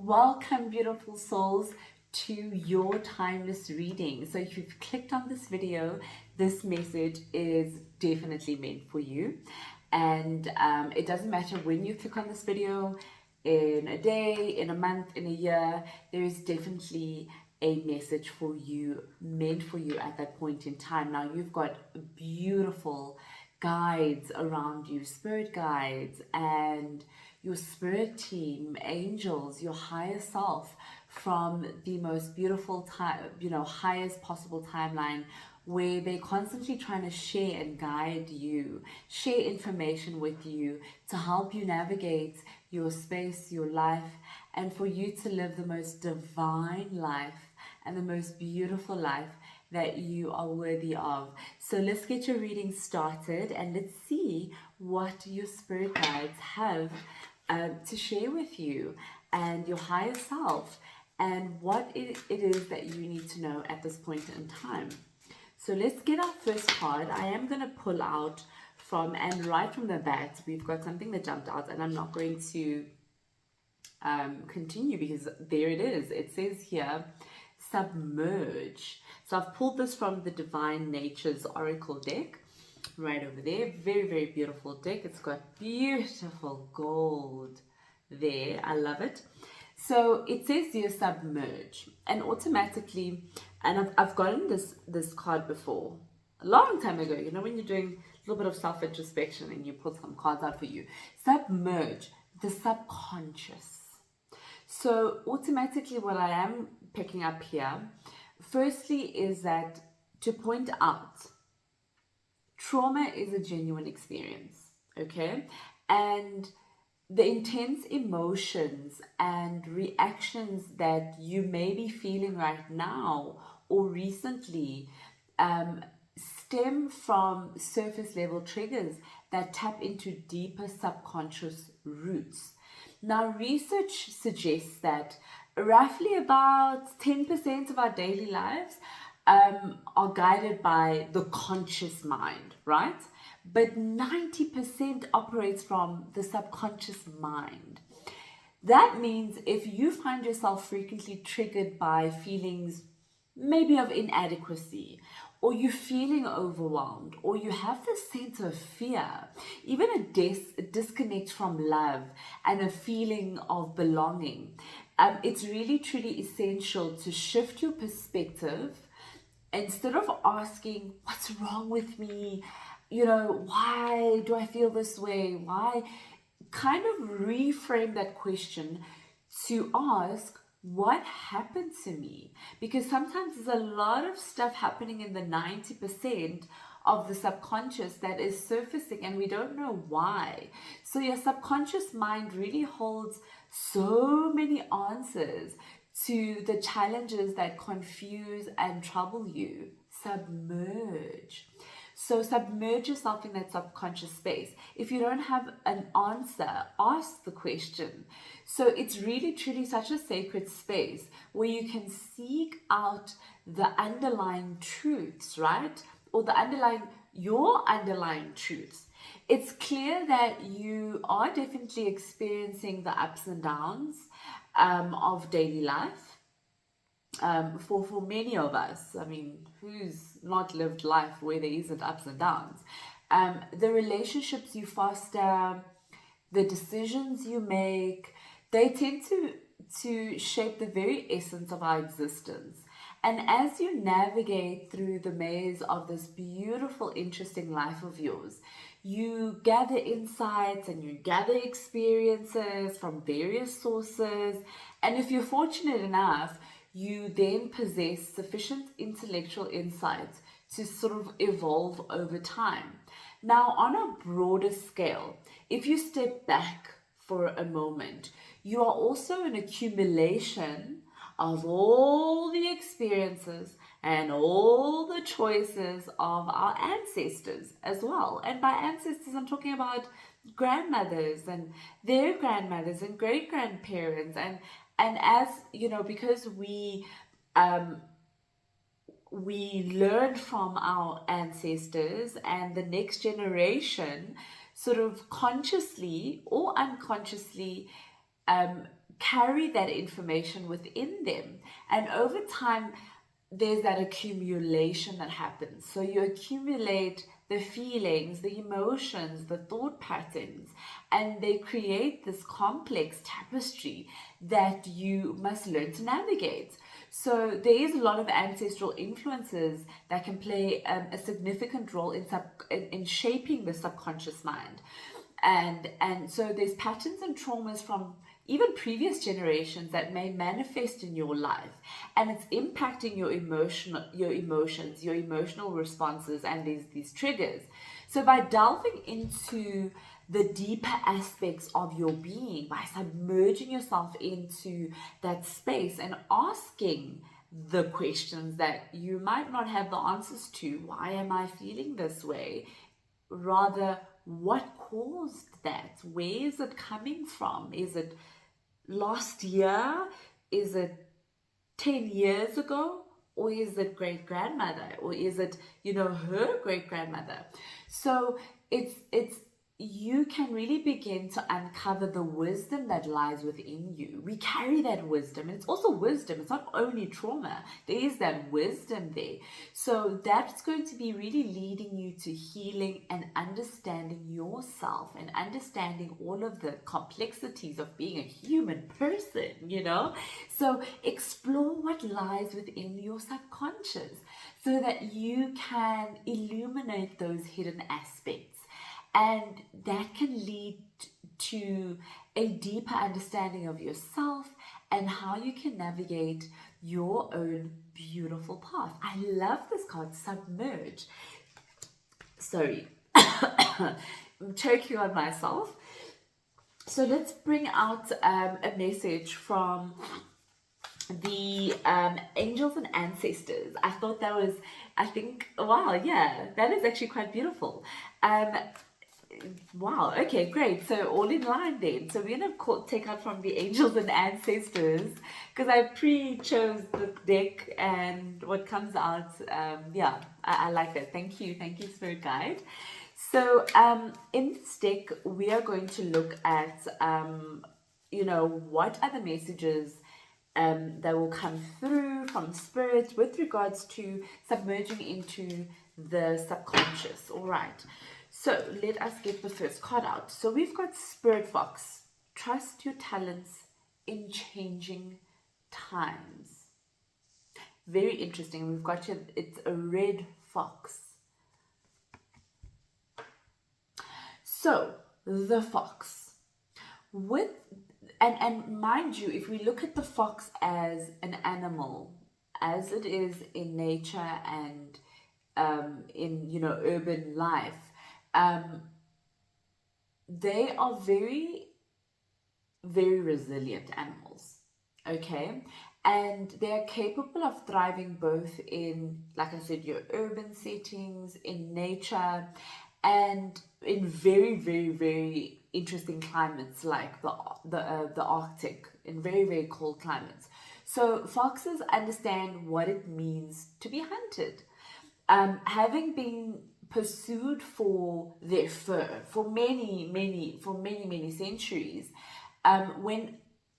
Welcome, beautiful souls, to your timeless reading. So if you've clicked on this video, this message is definitely meant for you. And it doesn't matter when you click on this video, in a day, in a month, in a year, there is definitely a message for you, meant for you at that point in time. Now, you've got beautiful guides around you, spirit guides, and your spirit team, angels, your higher self, from the most beautiful time, highest possible timeline, where they're constantly trying to share and guide you, share information with you to help you navigate your space, your life, and for you to live the most divine life and the most beautiful life that you are worthy of. So let's get your reading started and let's see what your spirit guides have to share with you and your higher self, and what it is that you need to know at this point in time. So let's get our first card. I am going to pull out from, and right from the bat, we've got something that jumped out, and I'm not going to continue because there it is. It says here, submerge. So I've pulled this from the Divine Nature's Oracle deck, right over there. Very, very beautiful deck. It's got beautiful gold there. I love it. So it says here, submerge, and automatically, and I've gotten this card before a long time ago, when you're doing a little bit of self-introspection and you put some cards out for you. Submerge, the subconscious. So automatically what I am picking up here, firstly, is that to point out, trauma is a genuine experience, okay? And the intense emotions and reactions that you may be feeling right now or recently stem from surface level triggers that tap into deeper subconscious roots. Now, research suggests that roughly about 10% of our daily lives are guided by the conscious mind, right? But 90% operates from the subconscious mind. That means if you find yourself frequently triggered by feelings maybe of inadequacy, or you're feeling overwhelmed, or you have this sense of fear, even a disconnect from love and a feeling of belonging, it's really truly essential to shift your perspective. Instead of asking, what's wrong with me? Why do I feel this way? Why? Kind of reframe that question to ask, what happened to me? Because sometimes there's a lot of stuff happening in the 90% of the subconscious that is surfacing and we don't know why. So your subconscious mind really holds so many answers to the challenges that confuse and trouble you. Submerge. So submerge yourself in that subconscious space. If you don't have an answer, ask the question. So it's really truly such a sacred space where you can seek out the underlying truths, right? Or your underlying truths. It's clear that you are definitely experiencing the ups and downs of daily life. For many of us, who's not lived life where there isn't ups and downs? The relationships you foster, the decisions you make, they tend to shape the very essence of our existence. And as you navigate through the maze of this beautiful, interesting life of yours, you gather insights and you gather experiences from various sources. And if you're fortunate enough, you then possess sufficient intellectual insights to sort of evolve over time. Now, on a broader scale, if you step back for a moment, you are also an accumulation of all the experiences and all the choices of our ancestors as well. And by ancestors, I'm talking about grandmothers and their grandmothers and great grandparents, and as because we learn from our ancestors, and the next generation sort of consciously or unconsciously carry that information within them. And over time, there's that accumulation that happens. So you accumulate the feelings, the emotions, the thought patterns, and they create this complex tapestry that you must learn to navigate. So there is a lot of ancestral influences that can play a significant role in shaping the subconscious mind. And so there's patterns and traumas from even previous generations that may manifest in your life, and it's impacting your emotions, your emotional responses, and these triggers. So by delving into the deeper aspects of your being, by submerging yourself into that space and asking the questions that you might not have the answers to, why am I feeling this way? Rather, what caused that? Where is it coming from? Is it last year? Is it 10 years ago? Or is it great grandmother? Or is it, her great grandmother? So it's you can really begin to uncover the wisdom that lies within you. We carry that wisdom, and it's also wisdom. It's not only trauma. There is that wisdom there. So that's going to be really leading you to healing and understanding yourself and understanding all of the complexities of being a human person. So explore what lies within your subconscious so that you can illuminate those hidden aspects. And that can lead to a deeper understanding of yourself and how you can navigate your own beautiful path. I love this card, Submerge. Sorry, I'm choking on myself. So let's bring out a message from the angels and ancestors. I thought that was, wow, yeah, that is actually quite beautiful. Wow, okay, great. So all in line then. So we're going to take out from the angels and ancestors because I pre-chose the deck, and what comes out, I like that. Thank you, Spirit Guide. So in this deck, we are going to look at, what are the messages that will come through from Spirit with regards to submerging into the subconscious. All right. So let us get the first card out. So we've got Spirit Fox. Trust your talents in changing times. Very interesting. We've got here, it's a red fox. So the fox. And mind you, if we look at the fox as an animal, as it is in nature and in urban life, they are very, very resilient animals, okay? And they're capable of thriving both in, like I said, your urban settings, in nature, and in very, very, very interesting climates like the Arctic, in very, very cold climates. So foxes understand what it means to be hunted. Having been pursued for their fur for many centuries, when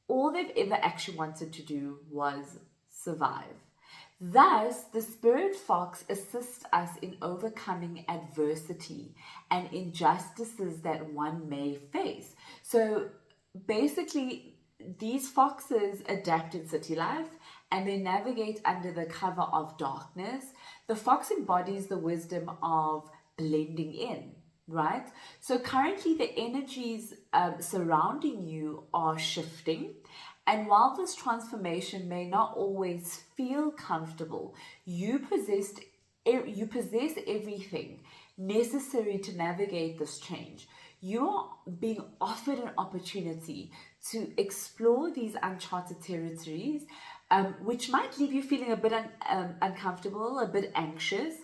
all they've ever actually wanted to do was survive. Thus, the spirit fox assists us in overcoming adversity and injustices that one may face. So basically, these foxes adapt in city life and they navigate under the cover of darkness. The fox embodies the wisdom of blending in, right? So currently the energies surrounding you are shifting. And while this transformation may not always feel comfortable, you possess everything necessary to navigate this change. You are being offered an opportunity to explore these uncharted territories, which might leave you feeling a bit uncomfortable, a bit anxious,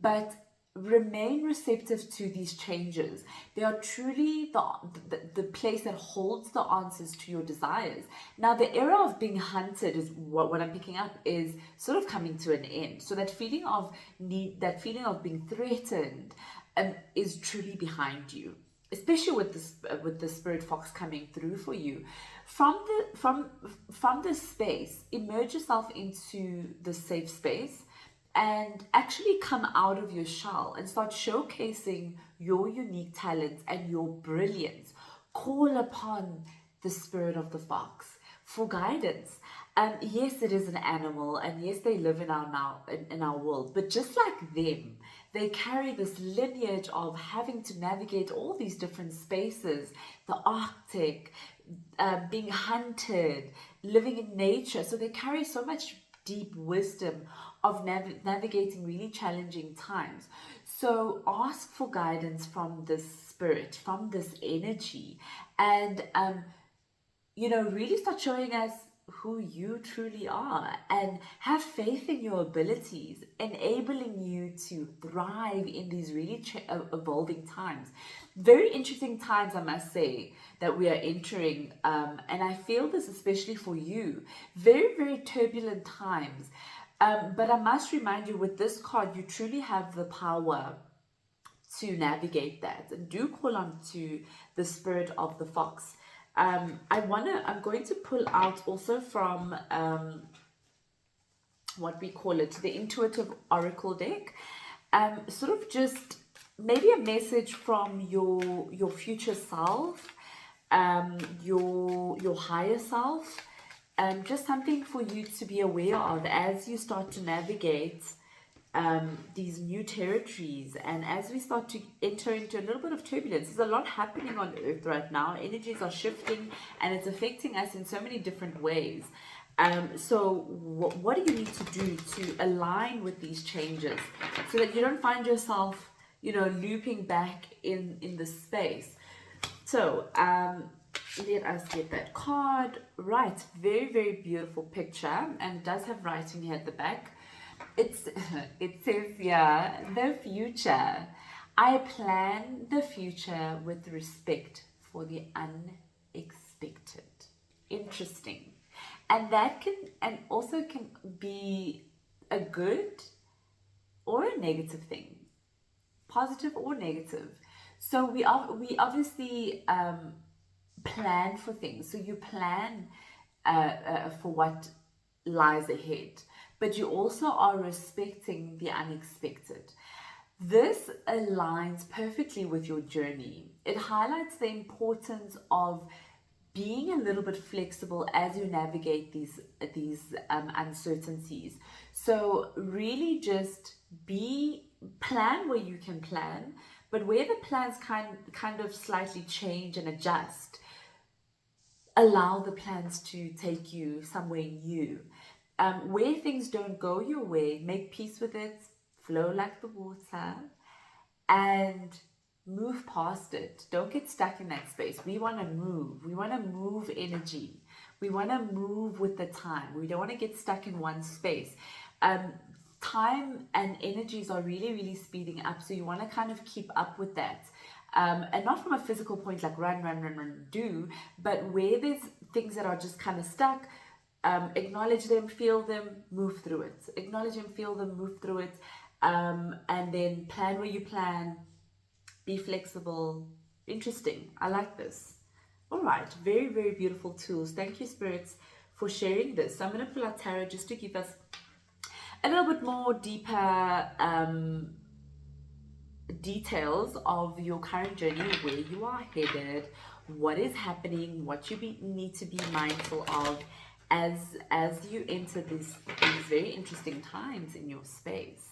but remain receptive to these changes. They are truly the place that holds the answers to your desires. Now, the era of being hunted is what I'm picking up is sort of coming to an end. So that feeling of need, that feeling of being threatened, is truly behind you. especially with the spirit fox coming through for you, from this space, immerse yourself into the safe space and actually come out of your shell and start showcasing your unique talents and your brilliance. Call upon the spirit of the fox for guidance. Yes, it is an animal, and yes, they live in our world, but just like them, they carry this lineage of having to navigate all these different spaces, the Arctic, being hunted, living in nature. So they carry so much deep wisdom of navigating really challenging times. So ask for guidance from this spirit, from this energy, and really start showing us who you truly are, and have faith in your abilities, enabling you to thrive in these really evolving times. Very interesting times, I must say, that we are entering, and I feel this especially for you. Very, very turbulent times. But I must remind you, with this card, you truly have the power to navigate that. And do call on to the spirit of the fox. I'm going to pull out also from what we call it, the intuitive oracle deck. Sort of just maybe a message from your future self, your higher self, just something for you to be aware of as you start to navigate these new territories, and as we start to enter into a little bit of turbulence. There's a lot happening on earth right now. Energies are shifting, and it's affecting us in so many different ways. So what do you need to do to align with these changes so that you don't find yourself looping back in this space? So let us get that card. Right, very, very beautiful picture, and it does have writing here at the back. It says here, the future. I plan the future with respect for the unexpected. Interesting. And that can also be a good or a negative thing, positive or negative. So we obviously plan for things. So you plan for what lies ahead, but you also are respecting the unexpected. This aligns perfectly with your journey. It highlights the importance of being a little bit flexible as you navigate these uncertainties. So really just plan where you can plan, but where the plans kind of slightly change and adjust, allow the plans to take you somewhere new. Where things don't go your way, make peace with it, flow like the water, and move past it. Don't get stuck in that space. We want to move. We want to move energy. We want to move with the time. We don't want to get stuck in one space. Time and energies are really, really speeding up. So you want to kind of keep up with that. And not from a physical point like run, do, but where there's things that are just kind of stuck, acknowledge them, feel them, move through it. Acknowledge them, feel them, move through it. And then plan where you plan. Be flexible. Interesting. I like this. All right. Very, very beautiful tools. Thank you, spirits, for sharing this. So I'm going to pull out tarot just to give us a little bit more deeper details of your current journey, where you are headed, what is happening, what you need to be mindful of as you enter these very interesting times in your space.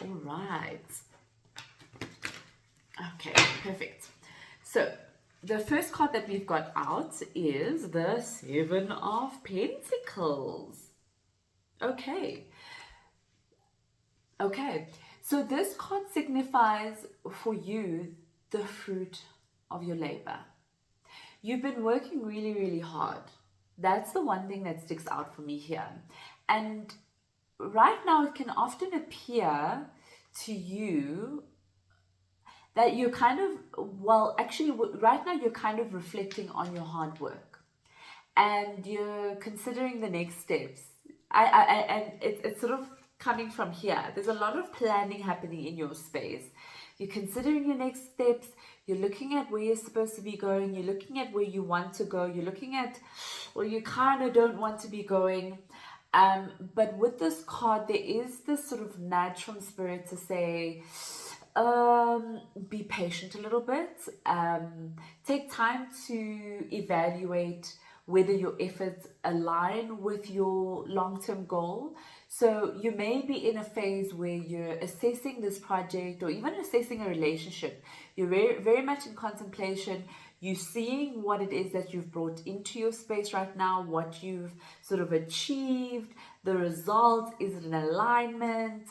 All right. Okay, perfect. So the first card that we've got out is the Seven of Pentacles. Okay. So this card signifies for you the fruit of your labor. You've been working really, really hard. That's the one thing that sticks out for me here. And right now it can often appear to you that you're kind of, right now you're kind of reflecting on your hard work and you're considering the next steps. And it's sort of coming from here. There's a lot of planning happening in your space. You're considering your next steps. You're looking at where you're supposed to be going. You're looking at where you want to go. You're looking at where you kind of don't want to be going. But with this card, there is this sort of nudge from spirit to say, be patient a little bit. Take time to evaluate whether your efforts align with your long-term goal. So you may be in a phase where you're assessing this project or even assessing a relationship. You're very, very much in contemplation. You're seeing what it is that you've brought into your space right now, what you've sort of achieved, the result, is it in alignment?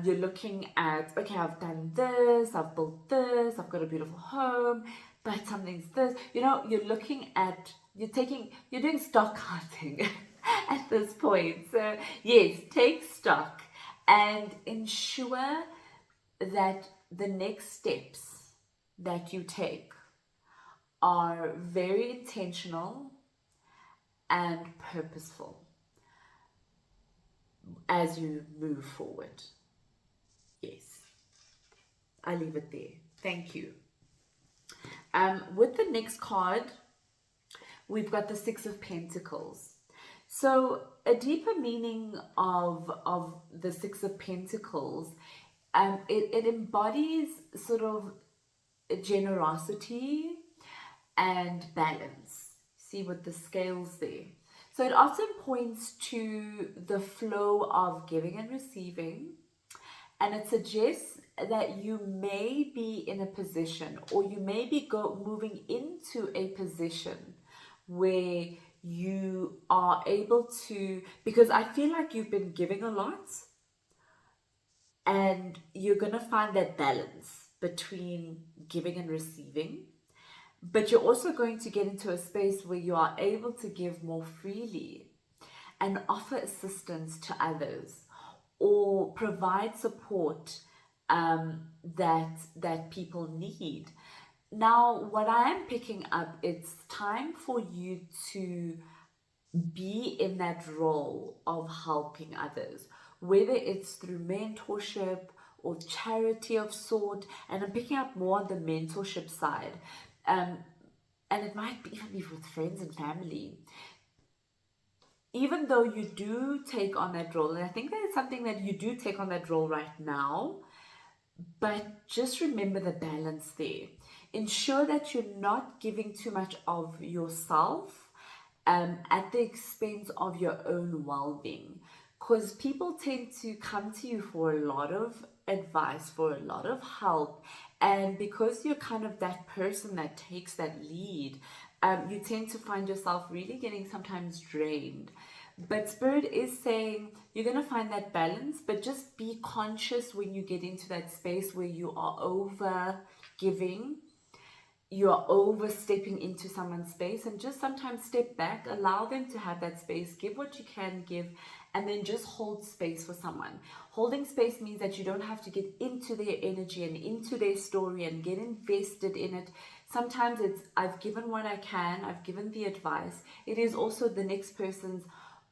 You're looking at, okay, I've done this, I've built this, I've got a beautiful home, but something's this. You're looking at, you're doing stock counting at this point. So yes, take stock and ensure that the next steps that you take are very intentional and purposeful as you move forward. Yes, I leave it there. Thank you. With the next card, we've got the Six of Pentacles. So a deeper meaning of the Six of Pentacles, it embodies sort of generosity and balance. See with the scales there. So it often points to the flow of giving and receiving, and it suggests that you may be in a position, or you may be moving into a position where you are able to, because I feel like you've been giving a lot and you're going to find that balance between giving and receiving, but you're also going to get into a space where you are able to give more freely and offer assistance to others or provide support that people need. Now, what I am picking up, it's time for you to be in that role of helping others, whether it's through mentorship or charity of sort. And I'm picking up more on the mentorship side. And it might even be with friends and family. Even though you do take on that role, and I think that it's something that you do take on that role right now, but just remember the balance there. Ensure that you're not giving too much of yourself at the expense of your own well-being, because people tend to come to you for a lot of advice, for a lot of help, and because you're kind of that person that takes that lead, you tend to find yourself really getting sometimes drained. But Spirit is saying you're going to find that balance, but just be conscious when you get into that space where you are over giving, you're overstepping into someone's space, and just sometimes step back, allow them to have that space, give what you can give, and then just hold space for someone. Holding space means that you don't have to get into their energy and into their story and get invested in it. Sometimes it's, I've given what I can, I've given the advice. It is also the next person's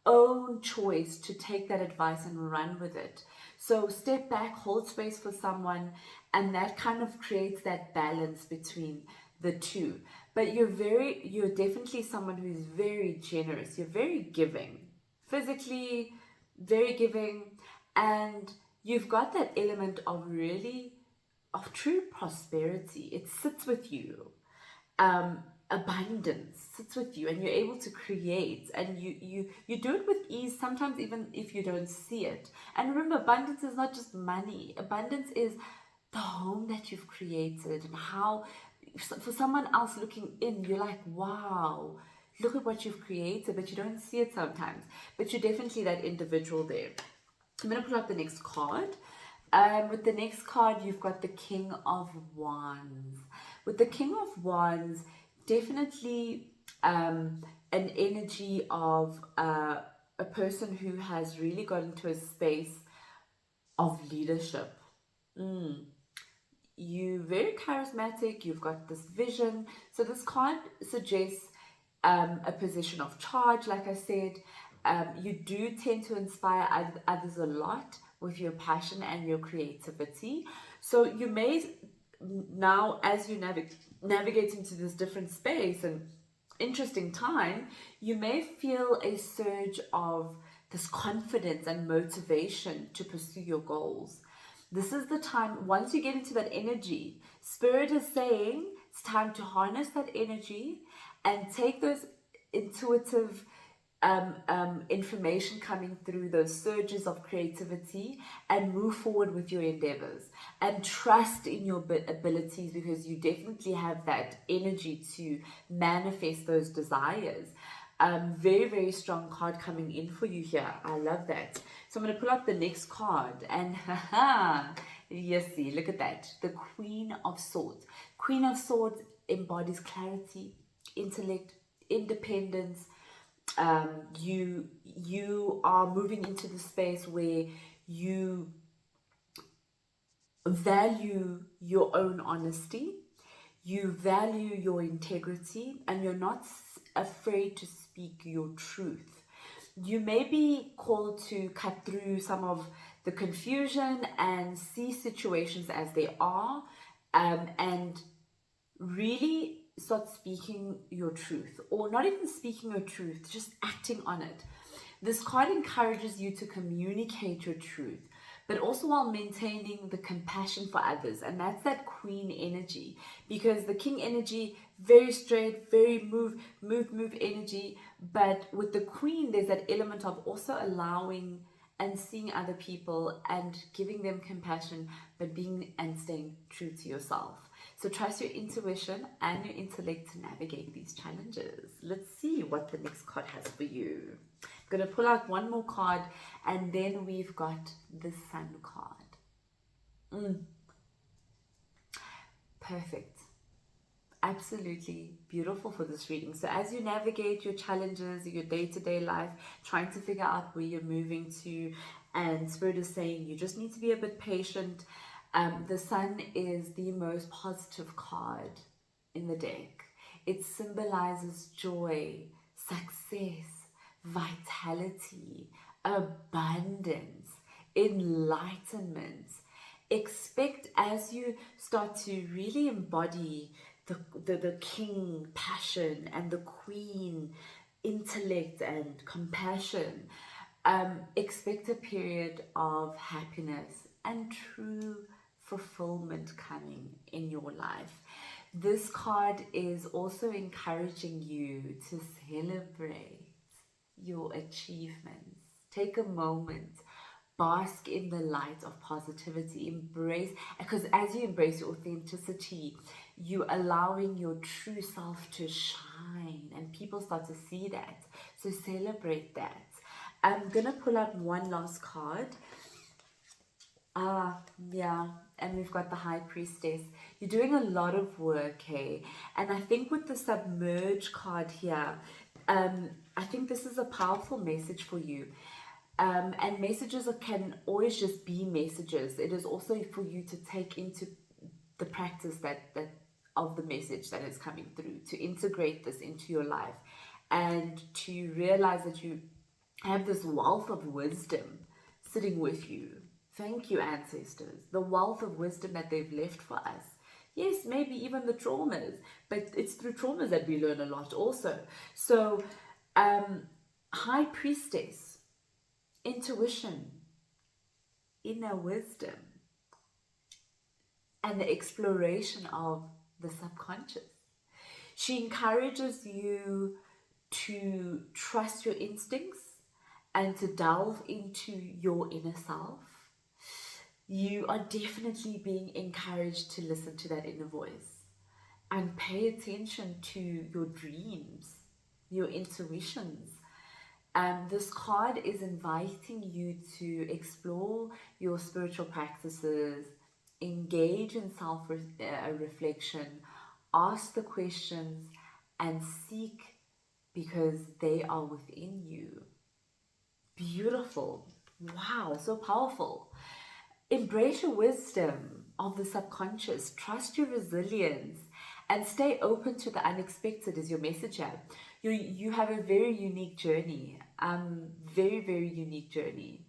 own choice to take that advice and run with it. So step back, hold space for someone, and that kind of creates that balance between the two. But you're definitely someone who's very generous. You're very giving, physically very giving, and you've got that element of true prosperity. It sits with you. Abundance sits with you, and you're able to create, and you do it with ease, sometimes even if you don't see it. And remember, abundance is not just money. Abundance is the home that you've created, and how for someone else looking in, you're like, wow, look at what you've created, but you don't see it sometimes. But you're definitely that individual there. I'm going to pull up the next card. With the next card, you've got the King of Wands. With the King of Wands, definitely an energy of a person who has really got into a space of leadership. You're very charismatic, you've got this vision. So this card suggests a position of charge, like I said. You do tend to inspire others a lot with your passion and your creativity. So you may now, as you navigate into this different space and interesting time, you may feel a surge of this confidence and motivation to pursue your goals. This is the time, once you get into that energy, Spirit is saying it's time to harness that energy and take those intuitive information coming through, those surges of creativity, and move forward with your endeavors and trust in your abilities, because you definitely have that energy to manifest those desires. Very, very strong card coming in for you here. I love that. So I'm going to pull out the next card, and yes, see, look at that. The Queen of Swords. Queen of Swords embodies clarity, intellect, independence. You are moving into the space where you value your own honesty, you value your integrity, and you're not afraid to speak your truth. You may be called to cut through some of the confusion and see situations as they are, and really start speaking your truth, or not even speaking your truth, just acting on it. This card encourages you to communicate your truth, but also while maintaining the compassion for others. And that's that Queen energy, because the King energy, very straight, very move energy. But with the Queen, there's that element of also allowing and seeing other people and giving them compassion, but being and staying true to yourself. So trust your intuition and your intellect to navigate these challenges. Let's see what the next card has for you. I'm going to pull out one more card, and then we've got the Sun card. Perfect. Absolutely beautiful for this reading. So as you navigate your challenges, your day-to-day life, trying to figure out where you're moving to, and Spirit is saying you just need to be a bit patient. The Sun is the most positive card in the deck. It symbolizes joy, success, vitality, abundance, enlightenment. Expect, as you start to really embody the King passion and the Queen intellect and compassion, expect a period of happiness and true fulfillment coming in your life. This card is also encouraging you to celebrate your achievements. Take a moment, bask in the light of positivity, embrace, because as you embrace your authenticity, you're allowing your true self to shine, and people start to see that. So celebrate that. I'm gonna pull out one last card. Yeah, and we've got the High Priestess. You're doing a lot of work, hey? And I think with the Submerge card here, I think this is a powerful message for you. And messages can always just be messages. It is also for you to take into the practice that of the message that is coming through, to integrate this into your life, and to realize that you have this wealth of wisdom sitting with you. Thank you, ancestors. The wealth of wisdom that they've left for us. Yes, maybe even the traumas, but it's through traumas that we learn a lot also. So, High Priestess, intuition, inner wisdom, and the exploration of the subconscious. She encourages you to trust your instincts and to delve into your inner self. You are definitely being encouraged to listen to that inner voice and pay attention to your dreams, your intuitions. This card is inviting you to explore your spiritual practices, engage in self-reflection, ask the questions, and seek, because they are within you. Beautiful. Wow, so powerful. Embrace your wisdom of the subconscious, trust your resilience, and stay open to the unexpected is your message here. You have a very unique journey, very, very unique journey.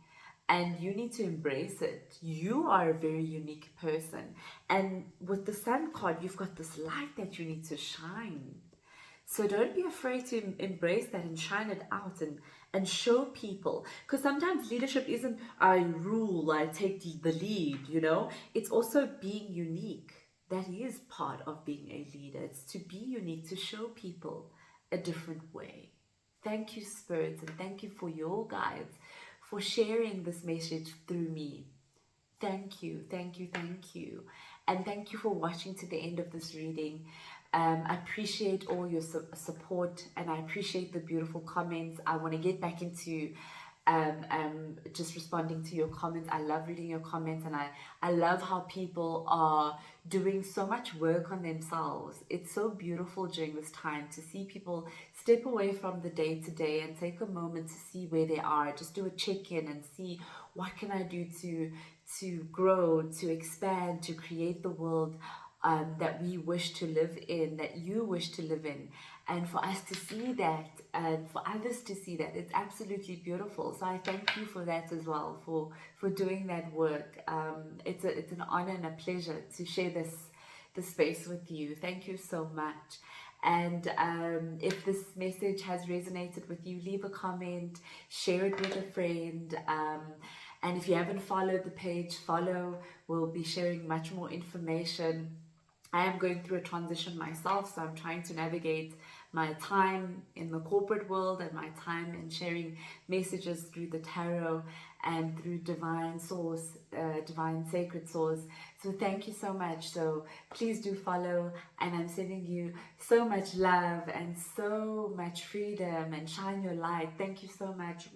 and you need to embrace it. You are a very unique person. And with the Sun card, you've got this light that you need to shine. So don't be afraid to embrace that and shine it out and show people. Because sometimes leadership isn't I rule, I take the lead, you know. It's also being unique. That is part of being a leader. It's to be unique, to show people a different way. Thank you, spirits, and thank you for your guides for sharing this message through me. Thank you, thank you, thank you. And thank you for watching to the end of this reading. I appreciate all your support, and I appreciate the beautiful comments. I want to get back into just responding to your comments. I love reading your comments, and I love how people are doing so much work on themselves. It's so beautiful during this time to see people step away from the day to day and take a moment to see where they are, just do a check-in and see what can I do to grow, to expand, to create the world that we wish to live in, that you wish to live in. And for us to see that, and for others to see that, it's absolutely beautiful. So I thank you for that as well, for doing that work. It's an honor and a pleasure to share this space with you. Thank you so much. And if this message has resonated with you, leave a comment, share it with a friend. And if you haven't followed the page, follow. We'll be sharing much more information. I am going through a transition myself, so I'm trying to navigate my time in the corporate world and my time in sharing messages through the tarot and through divine source, divine sacred source. So thank you so much. So please do follow, and I'm sending you so much love and so much freedom, and shine your light. Thank you so much.